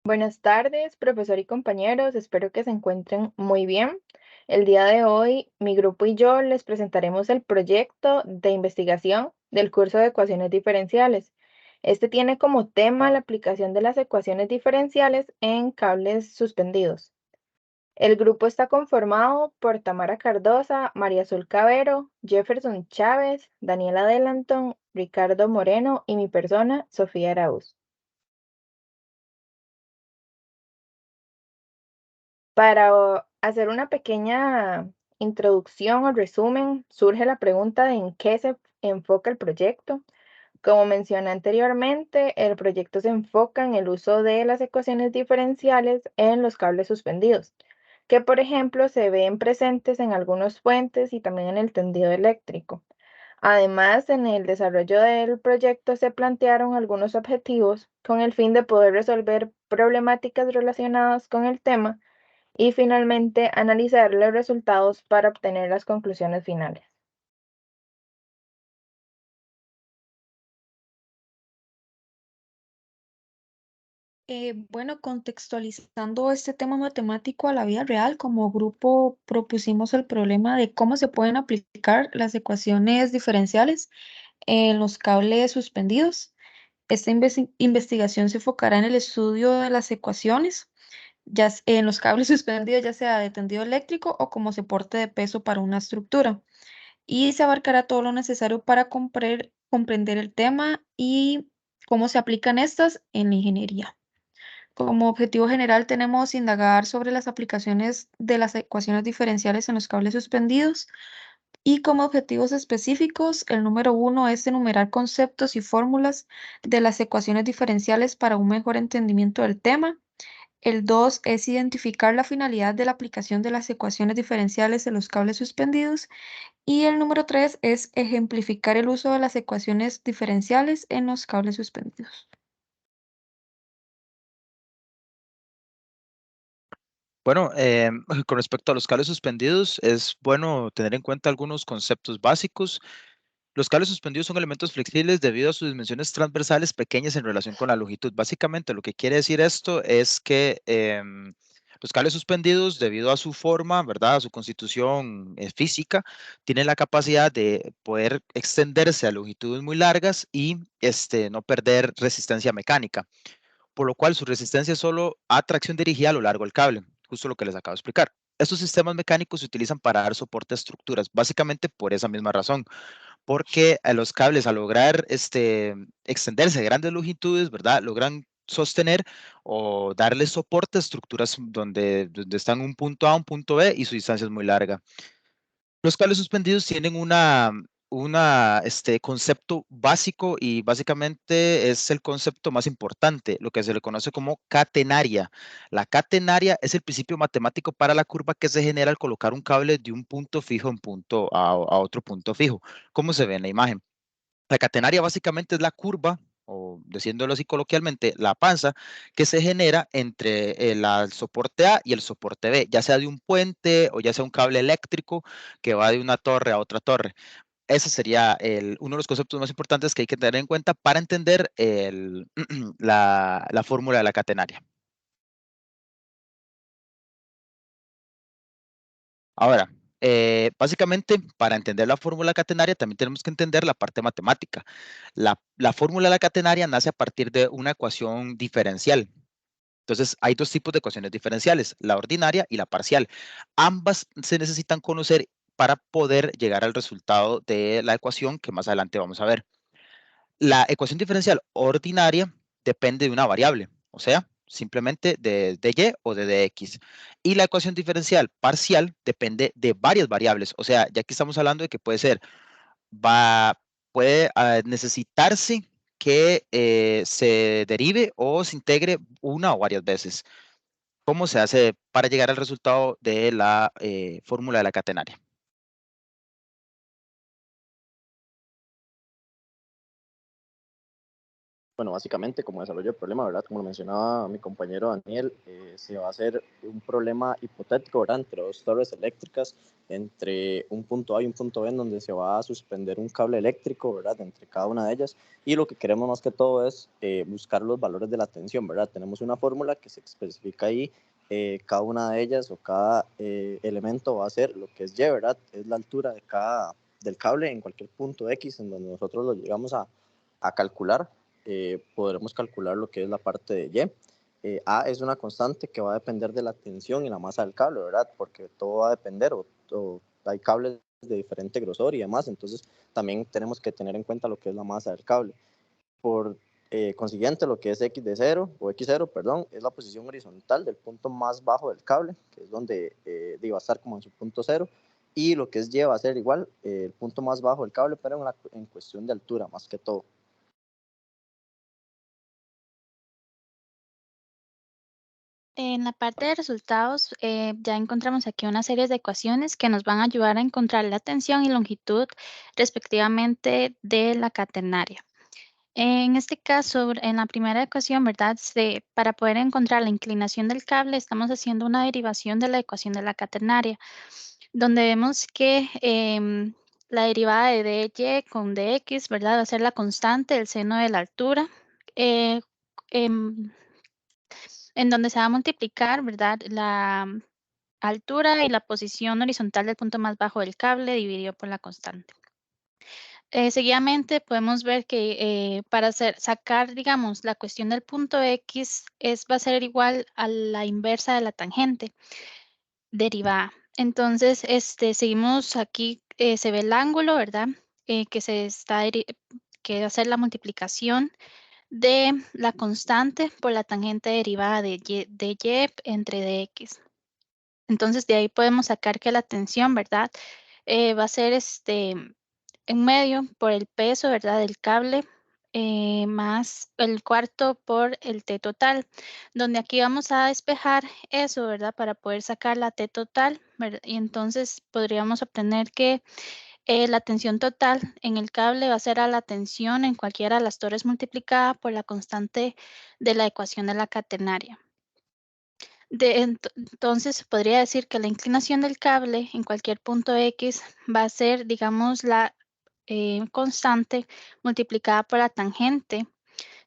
Buenas tardes, profesor y compañeros. Espero que se encuentren muy bien. El día de hoy, mi grupo y yo les presentaremos el proyecto de investigación del curso de ecuaciones diferenciales. Este tiene como tema la aplicación de las ecuaciones diferenciales en cables suspendidos. El grupo está conformado por Tamara Cardosa, María Azul Cabero, Jefferson Chávez, Daniela Delanton, Ricardo Moreno y mi persona, Sofía Araúz. Para hacer una pequeña introducción o resumen, surge la pregunta de en qué se enfoca el proyecto. Como mencioné anteriormente, el proyecto se enfoca en el uso de las ecuaciones diferenciales en los cables suspendidos, que por ejemplo se ven presentes en algunos puentes y también en el tendido eléctrico. Además, en el desarrollo del proyecto se plantearon algunos objetivos con el fin de poder resolver problemáticas relacionadas con el tema y finalmente analizar los resultados para obtener las conclusiones finales. Bueno, contextualizando este tema matemático a la vida real, como grupo propusimos el problema de cómo se pueden aplicar las ecuaciones diferenciales en los cables suspendidos. Esta investigación se enfocará en el estudio de las ecuaciones en los cables suspendidos, ya sea de tendido eléctrico o como soporte de peso para una estructura. Y se abarcará todo lo necesario para comprender el tema y cómo se aplican estas en la ingeniería. Como objetivo general tenemos indagar sobre las aplicaciones de las ecuaciones diferenciales en los cables suspendidos y como objetivos específicos, el número uno es enumerar conceptos y fórmulas de las ecuaciones diferenciales para un mejor entendimiento del tema. El 2 es identificar la finalidad de la aplicación de las ecuaciones diferenciales en los cables suspendidos. Y el número 3 es ejemplificar el uso de las ecuaciones diferenciales en los cables suspendidos. Bueno, con respecto a los cables suspendidos, es bueno tener en cuenta algunos conceptos básicos. Los cables suspendidos son elementos flexibles debido a sus dimensiones transversales pequeñas en relación con la longitud. Básicamente, lo que quiere decir esto es que los cables suspendidos, debido a su forma, ¿verdad? A su constitución física, tienen la capacidad de poder extenderse a longitudes muy largas y no perder resistencia mecánica, por lo cual su resistencia es solo a tracción dirigida a lo largo del cable, justo lo que les acabo de explicar. Estos sistemas mecánicos se utilizan para dar soporte a estructuras, básicamente por esa misma razón, porque a los cables, al lograr extenderse a grandes longitudes, ¿verdad? Logran sostener o darle soporte a estructuras donde están un punto A, un punto B y su distancia es muy larga. Los cables suspendidos tienen concepto básico y básicamente es el concepto más importante, lo que se le conoce como catenaria. La catenaria es el principio matemático para la curva que se genera al colocar un cable de un punto fijo a otro punto fijo, como se ve en la imagen. La catenaria básicamente es la curva, o diciéndolo así coloquialmente, la panza que se genera entre el soporte A y el soporte B, ya sea de un puente o ya sea un cable eléctrico que va de una torre a otra torre. Ese sería uno de los conceptos más importantes que hay que tener en cuenta para entender la fórmula de la catenaria. Ahora, básicamente, para entender la fórmula catenaria, también tenemos que entender la parte matemática. La fórmula de la catenaria nace a partir de una ecuación diferencial. Entonces, hay dos tipos de ecuaciones diferenciales, la ordinaria y la parcial. Ambas se necesitan conocer para poder llegar al resultado de la ecuación que más adelante vamos a ver. La ecuación diferencial ordinaria depende de una variable, o sea, simplemente de y o de dx. Y la ecuación diferencial parcial depende de varias variables, o sea, ya que estamos hablando de que puede ser, puede necesitarse que se derive o se integre una o varias veces. ¿Cómo se hace para llegar al resultado de la fórmula de la catenaria? Bueno, básicamente como desarrollo de problema, ¿verdad? Como lo mencionaba mi compañero Daniel, se va a hacer un problema hipotético, ¿verdad? Entre dos torres eléctricas, entre un punto A y un punto B, en donde se va a suspender un cable eléctrico, ¿verdad? Entre cada una de ellas. Y lo que queremos más que todo es buscar los valores de la tensión, ¿verdad? Tenemos una fórmula que se especifica ahí, cada una de ellas o cada elemento va a ser lo que es Y, ¿verdad? Es la altura de del cable en cualquier punto X en donde nosotros lo llegamos a calcular. Podremos calcular lo que es la parte de Y. A es una constante que va a depender de la tensión y la masa del cable, ¿verdad? Porque todo va a depender, o hay cables de diferente grosor y demás, entonces también tenemos que tener en cuenta lo que es la masa del cable. Por consiguiente, lo que es X de 0, o X0, perdón, es la posición horizontal del punto más bajo del cable, que es donde va a estar como en su punto 0, y lo que es Y va a ser igual, el punto más bajo del cable, pero en cuestión de altura, más que todo. En la parte de resultados, ya encontramos aquí una serie de ecuaciones que nos van a ayudar a encontrar la tensión y longitud respectivamente de la catenaria. En este caso, en la primera ecuación, ¿verdad? Para poder encontrar la inclinación del cable, estamos haciendo una derivación de la ecuación de la catenaria, donde vemos que la derivada de dy con dx, ¿verdad? Va a ser la constante del seno de la altura. En donde se va a multiplicar, ¿verdad? La altura y la posición horizontal del punto más bajo del cable dividido por la constante. Seguidamente podemos ver que para sacar, digamos, la cuestión del punto X va a ser igual a la inversa de la tangente derivada. Entonces, seguimos aquí, se ve el ángulo, ¿verdad? Que va a ser la multiplicación de la constante por la tangente derivada de y entre dx. Entonces, de ahí podemos sacar que la tensión, ¿verdad? Va a ser en medio por el peso, ¿verdad? Del cable, más el cuarto por el T total, donde aquí vamos a despejar eso, ¿verdad? Para poder sacar la T total, ¿verdad? Y entonces podríamos obtener que la tensión total en el cable va a ser a la tensión en cualquiera de las torres multiplicada por la constante de la ecuación de la catenaria. Entonces, podría decir que la inclinación del cable en cualquier punto X va a ser, digamos, la constante multiplicada por la tangente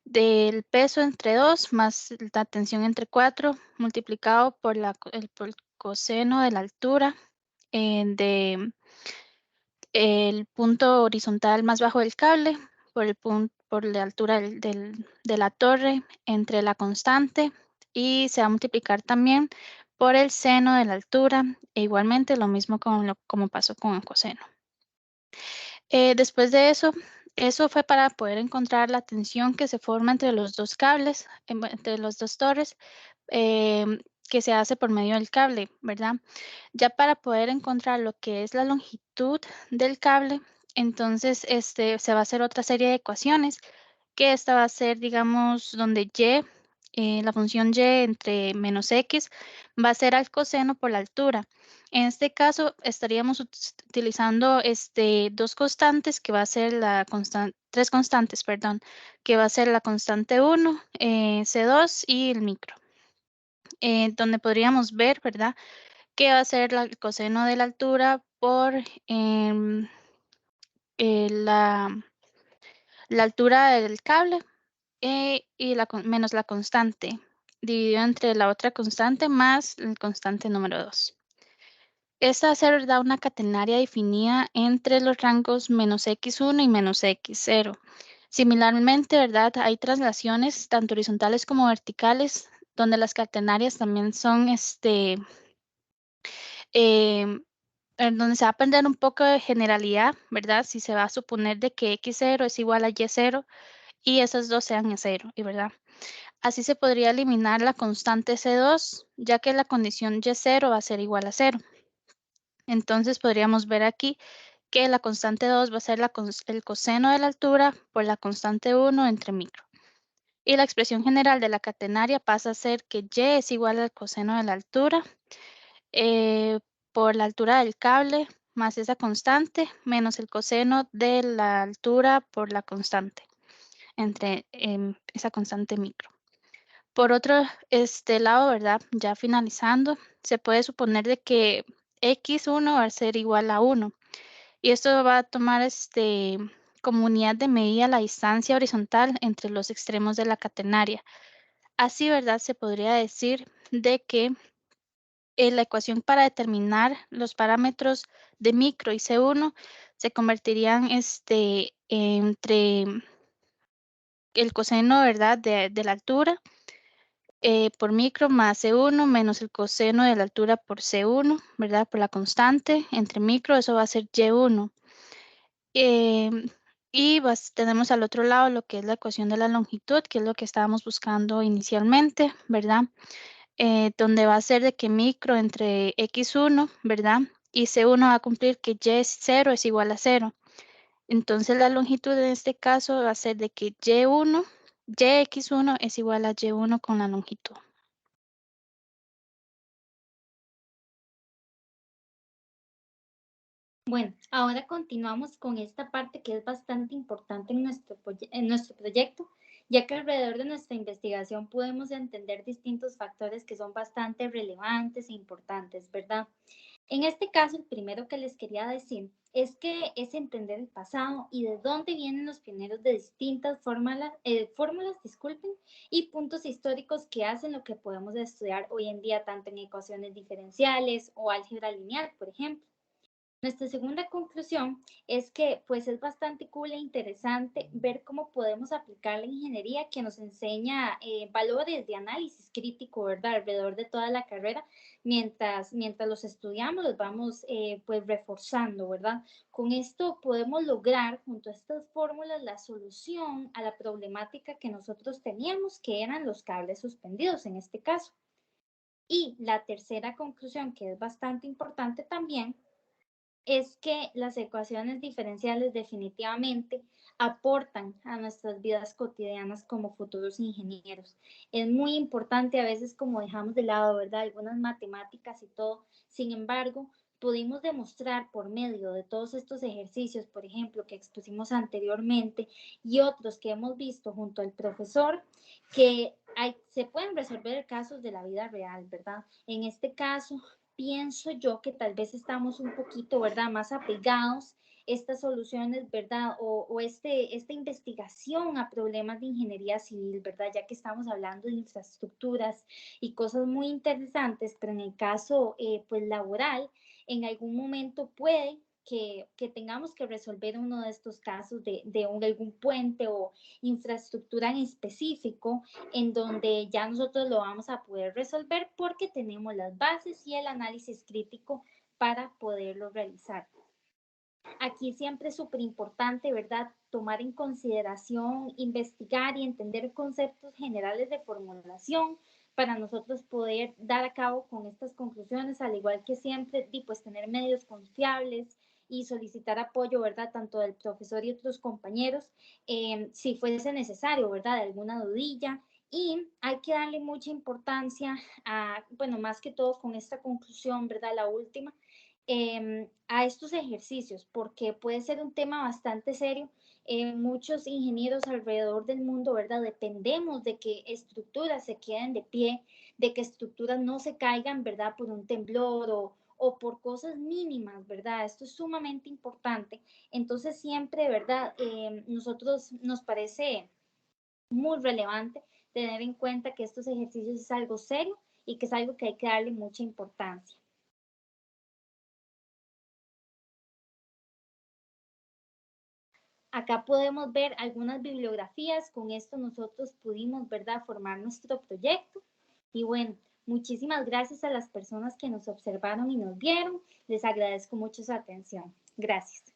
del peso entre 2 más la tensión entre 4 multiplicado por por el coseno de la altura de el punto horizontal más bajo del cable por la altura de la torre entre la constante, y se va a multiplicar también por el seno de la altura, e igualmente lo mismo como pasó con el coseno. Después de eso fue para poder encontrar la tensión que se forma entre los dos cables, entre las dos torres, que se hace por medio del cable, ¿verdad? Ya para poder encontrar lo que es la longitud del cable, entonces se va a hacer otra serie de ecuaciones, que esta va a ser, digamos, donde la función y entre menos x va a ser al coseno por la altura. En este caso estaríamos utilizando dos constantes, que va a ser tres constantes, perdón, que va a ser la constante 1, C2 y el micro. Donde podríamos ver, ¿verdad?, que va a ser el coseno de la altura por la altura del cable, y menos la constante, dividido entre la otra constante más el constante número 2. Esta va a ser, ¿verdad?, una catenaria definida entre los rangos menos x1 y menos x0. Similarmente, ¿verdad?, hay traslaciones tanto horizontales como verticales, donde las catenarias también son en donde se va a aprender un poco de generalidad, ¿verdad? Si se va a suponer de que x0 es igual a y0 y esas dos sean y0, ¿verdad? Así se podría eliminar la constante C2, ya que la condición y0 va a ser igual a 0. Entonces podríamos ver aquí que la constante 2 va a ser el coseno de la altura por la constante 1 entre micro. Y la expresión general de la catenaria pasa a ser que y es igual al coseno de la altura por la altura del cable más esa constante menos el coseno de la altura por la constante. entre esa constante micro. Por otro lado, ¿verdad? Ya finalizando, se puede suponer de que x1 va a ser igual a 1. Y esto va a tomar como unidad de medida la distancia horizontal entre los extremos de la catenaria. Así, ¿verdad? Se podría decir de que la ecuación para determinar los parámetros de micro y C1 se convertirían entre el coseno, ¿verdad? De la altura por micro más C1 menos el coseno de la altura por C1, ¿verdad? Por la constante entre micro, eso va a ser Y1. Y tenemos al otro lado lo que es la ecuación de la longitud, que es lo que estábamos buscando inicialmente, ¿verdad? Donde va a ser de que micro entre x1, ¿verdad? Y C1 va a cumplir que Y0 es igual a 0. Entonces la longitud en este caso va a ser de que Yx1 es igual a Y1 con la longitud. Bueno, ahora continuamos con esta parte que es bastante importante en nuestro proyecto, ya que alrededor de nuestra investigación podemos entender distintos factores que son bastante relevantes e importantes, ¿verdad? En este caso, el primero que les quería decir es que es entender el pasado y de dónde vienen los pioneros de distintas fórmulas, disculpen, y puntos históricos que hacen lo que podemos estudiar hoy en día, tanto en ecuaciones diferenciales o álgebra lineal, por ejemplo. Nuestra segunda conclusión es que pues es bastante cool e interesante ver cómo podemos aplicar la ingeniería que nos enseña valores de análisis crítico, ¿verdad? Alrededor de toda la carrera, mientras los estudiamos los vamos pues reforzando, ¿verdad? Con esto podemos lograr junto a estas fórmulas la solución a la problemática que nosotros teníamos, que eran los cables suspendidos en este caso. Y la tercera conclusión, que es bastante importante también, es que las ecuaciones diferenciales definitivamente aportan a nuestras vidas cotidianas como futuros ingenieros. Es muy importante a veces como dejamos de lado, ¿verdad? Algunas matemáticas y todo. Sin embargo, pudimos demostrar por medio de todos estos ejercicios, por ejemplo, que expusimos anteriormente y otros que hemos visto junto al profesor, que se pueden resolver casos de la vida real, ¿verdad? En este caso, pienso yo que tal vez estamos un poquito, ¿verdad?, más apegados estas soluciones, ¿verdad? O esta investigación a problemas de ingeniería civil, ¿verdad? Ya que estamos hablando de infraestructuras y cosas muy interesantes, pero en el caso, pues, laboral, en algún momento puede que tengamos que resolver uno de estos casos de algún puente o infraestructura en específico, en donde ya nosotros lo vamos a poder resolver porque tenemos las bases y el análisis crítico para poderlo realizar. Aquí siempre es súper importante, ¿verdad?, tomar en consideración, investigar y entender conceptos generales de formulación para nosotros poder dar a cabo con estas conclusiones, al igual que siempre, y pues tener medios confiables y solicitar apoyo, ¿verdad?, tanto del profesor y otros compañeros, si fuese necesario, ¿verdad?, de alguna dudilla. Y hay que darle mucha importancia a, bueno, más que todo con esta conclusión, ¿verdad?, la última, a estos ejercicios, porque puede ser un tema bastante serio. Muchos ingenieros alrededor del mundo, ¿verdad?, dependemos de que estructuras se queden de pie, de que estructuras no se caigan, ¿verdad?, por un temblor o por cosas mínimas, ¿verdad? Esto es sumamente importante. Entonces siempre, ¿verdad?, nosotros nos parece muy relevante tener en cuenta que estos ejercicios es algo serio y que es algo que hay que darle mucha importancia. Acá podemos ver algunas bibliografías, con esto nosotros pudimos, ¿verdad?, formar nuestro proyecto. Y bueno, muchísimas gracias a las personas que nos observaron y nos vieron. Les agradezco mucho su atención. Gracias.